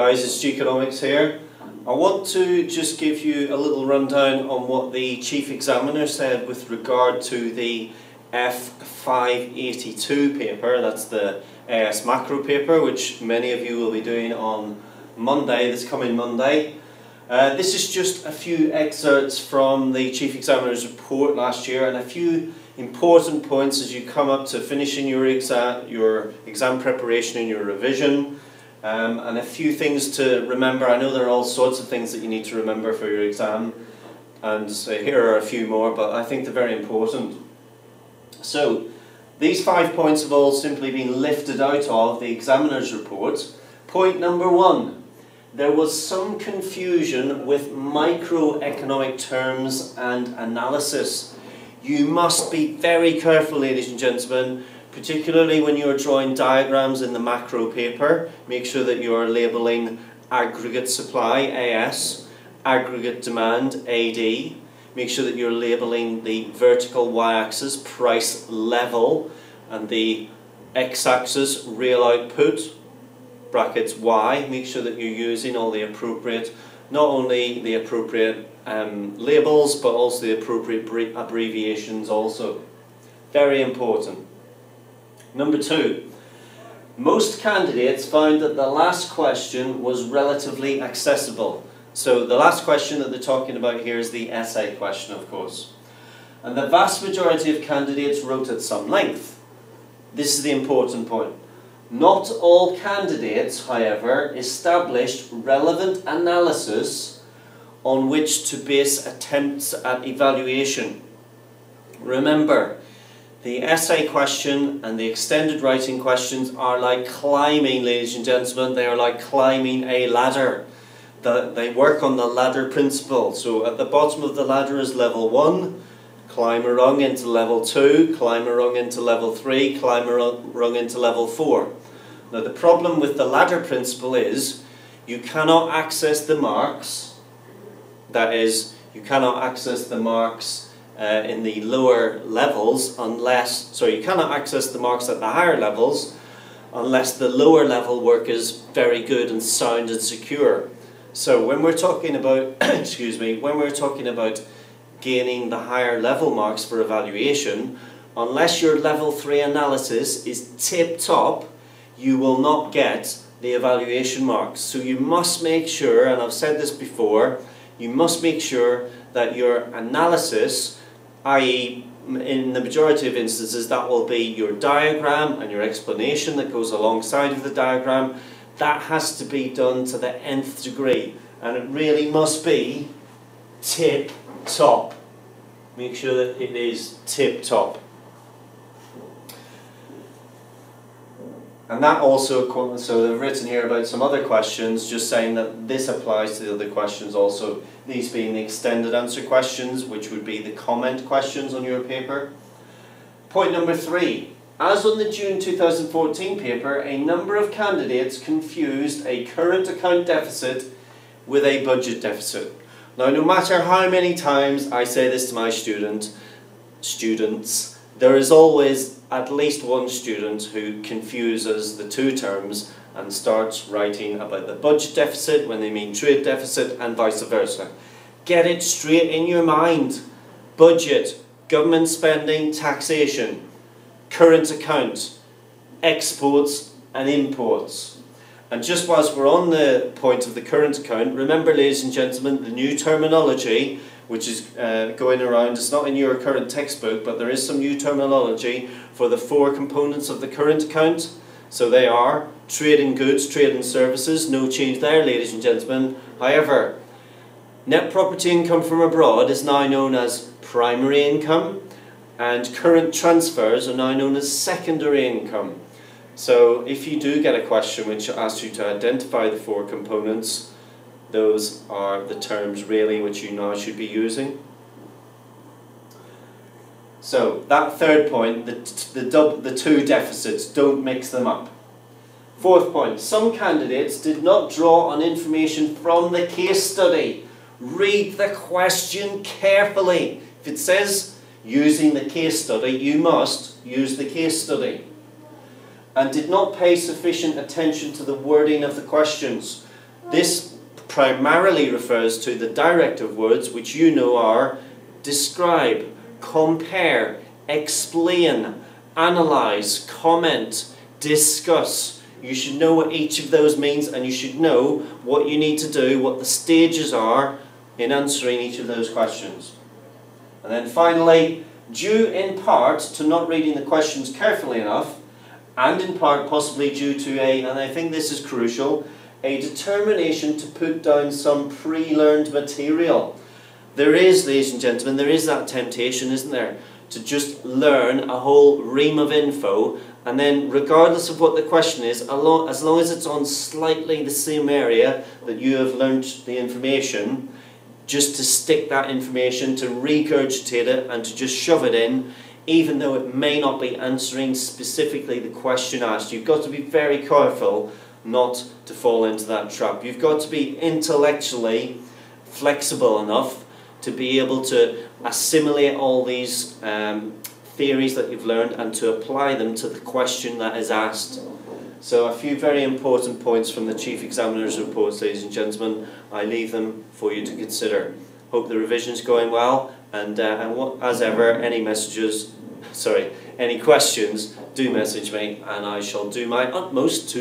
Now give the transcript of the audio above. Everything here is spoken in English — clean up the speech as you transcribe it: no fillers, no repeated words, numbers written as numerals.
guys, it's Economics here. I want to just give you a little rundown on what the Chief Examiner said with regard to the F582 paper. That's the AS Macro paper, which many of you will be doing on Monday, this coming Monday. This is just a few excerpts from the Chief Examiner's report last year and a few important points as you come up to finishing your exam preparation and your revision. And a few things to remember. I know there are all sorts of things that you need to remember for your exam, and here are a few more, but I think they're very important. So these 5 points have all simply been lifted out of the examiner's report. Point number 1, there was some confusion with microeconomic terms and analysis. You must be very careful, ladies and gentlemen, particularly when you're drawing diagrams in the macro paper. Make sure that you are labelling aggregate supply, AS, aggregate demand, AD. Make sure that you're labelling the vertical y-axis, price level, and the x-axis, real output, brackets Y. Make sure that you're using all the appropriate, not only the appropriate labels, but also the appropriate abbreviations also. Very important. Number 2, most candidates found that the last question was relatively accessible. So the last question that they're talking about here is the essay question, of course. And the vast majority of candidates wrote at some length. This is the important point. Not all candidates, however, established relevant analysis on which to base attempts at evaluation. Remember, the essay question and the extended writing questions are like climbing, ladies and gentlemen. They are like climbing a ladder. They work on the ladder principle. So at the bottom of the ladder is level 1, climb a rung into level 2, climb a rung into level 3, climb a rung into level 4. Now the problem with the ladder principle is you cannot access the marks. That is, you cannot access the marks in the lower levels unless, you cannot access the marks at the higher levels unless the lower level work is very good and sound and secure. So when we're talking about, when we're talking about gaining the higher level marks for evaluation, unless your level 3 analysis is tip top, you will not get the evaluation marks. So you must make sure, and I've said this before, you must make sure that your analysis, i.e. in the majority of instances that will be your diagram and your explanation that goes alongside of the diagram, that has to be done to the nth degree, and it really must be tip top. Make sure that it is tip top. And that also, so they've written here about some other questions, just saying that this applies to the other questions also. These being the extended answer questions, which would be the comment questions on your paper. Point number 3. As on the June 2014 paper, a number of candidates confused a current account deficit with a budget deficit. Now, no matter how many times I say this to my students, there is always at least one student who confuses the two terms and starts writing about the budget deficit when they mean trade deficit and vice versa. Get it straight in your mind. Budget, government spending, taxation, current account, exports and imports. And just whilst we're on the point of the current account, remember, ladies and gentlemen, the new terminology which is going around. It's not in your current textbook, but there is some new terminology for the 4 components of the current account. So they are trade in goods, trade in services, no change there, ladies and gentlemen. However, net property income from abroad is now known as primary income, and current transfers are now known as secondary income. So if you do get a question which asks you to identify the 4 components, those are the terms really which you now should be using. So that 3rd point, the 2 deficits, don't mix them up. 4th point, some candidates did not draw on information from the case study. Read the question carefully. If it says using the case study, you must use the case study. And did not pay sufficient attention to the wording of the questions. This primarily refers to the directive words, which you know are describe, compare, explain, analyse, comment, discuss. You should know what each of those means, and you should know what you need to do, what the stages are in answering each of those questions. And then finally, due in part to not reading the questions carefully enough, and in part possibly due to and I think this is crucial, a determination to put down some pre-learned material. There is, ladies and gentlemen, there is that temptation, isn't there, to just learn a whole ream of info, and then regardless of what the question is, as long as it's on slightly the same area that you have learned the information, just to stick that information, to regurgitate it and to just shove it in, even though it may not be answering specifically the question asked. You've got to be very careful not to fall into that trap. You've got to be intellectually flexible enough to be able to assimilate all these theories that you've learned and to apply them to the question that is asked. So a few very important points from the Chief Examiner's report, ladies and gentlemen. I leave them for you to consider. Hope the revision's going well, and as ever, any questions, do message me, and I shall do my utmost to